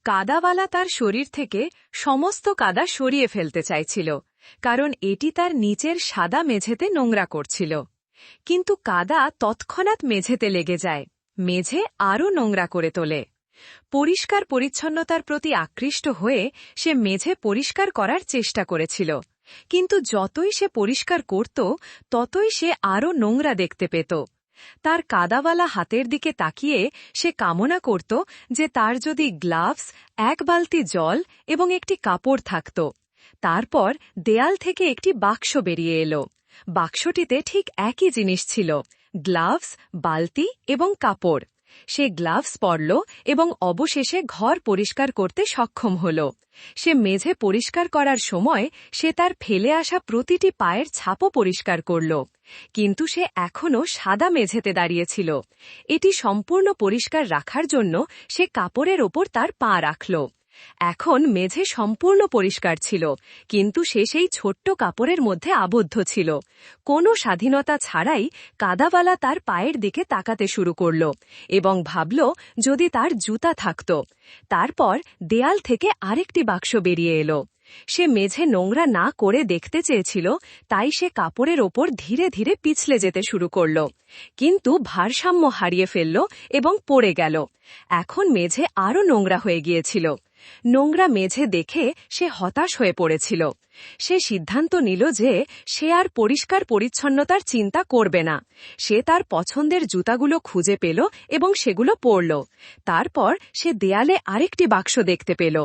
কাদাওয়ালা তার শরীর থেকে সমস্ত কাদা সরিয়ে ফেলতে চাইছিল, কারণ এটি তার নিচের সাদা মেঝেতে নোংরা করছিল। কিন্তু কাদা তৎক্ষণাৎ মেঝেতে লেগে যায়, মেঝে আরও নোংরা করে তোলে। পরিষ্কার পরিচ্ছন্নতার প্রতি আকৃষ্ট হয়ে সে মেঝে পরিষ্কার করার চেষ্টা করেছিল, কিন্তু যতই সে পরিষ্কার করত ততই সে আরও নোংরা দেখতে পেত। তার কাদাওয়ালা হাতের দিকে তাকিয়ে সে কামনা করত যে তার যদি গ্লাভস, এক বালতি জল এবং একটি কাপড় থাকত। তারপর দেয়াল থেকে একটি বাক্স বেরিয়ে এলো। বাক্সটিতে ঠিক একই জিনিস ছিল, গ্লাভস, বালতি এবং কাপড়। সে গ্লাভস পরল এবং অবশেষে ঘর পরিষ্কার করতে সক্ষম হল। সে মেঝে পরিষ্কার করার সময় সে তার ফেলে আসা প্রতিটি পায়ের ছাপও পরিষ্কার করল, কিন্তু সে এখনও সাদা মেঝেতে দাঁড়িয়েছিল। এটি সম্পূর্ণ পরিষ্কার রাখার জন্য সে কাপড়ের ওপর তার পা রাখল। এখন মেঝে সম্পূর্ণ পরিষ্কার ছিল, কিন্তু সে সেই ছোট্ট কাপড়ের মধ্যে আবদ্ধ ছিল। কোনো স্বাধীনতা ছাড়াই কাদাওয়ালা তার পায়ের দিকে তাকাতে শুরু করল এবং ভাবল যদি তার জুতা থাকত। তারপর দেয়াল থেকে আরেকটি বাক্স বেরিয়ে এলো। সে মেঝে নোংরা না করে দেখতে চেয়েছিল, তাই সে কাপড়ের ওপর ধীরে ধীরে পিছলে যেতে শুরু করল, কিন্তু ভারসাম্য হারিয়ে ফেলল এবং পড়ে গেল। এখন মেঝে আরও নোংরা হয়ে গিয়েছিল। নোংরা মেঝে দেখে সে হতাশ হয়ে পড়েছিল। সে সিদ্ধান্ত নিল যে সে আর পরিষ্কার পরিচ্ছন্নতার চিন্তা করবে না। সে তার পছন্দের জুতাগুলো খুঁজে পেল এবং সেগুলো পরল। তারপর সে দেয়ালে আরেকটি বাক্স দেখতে পেল।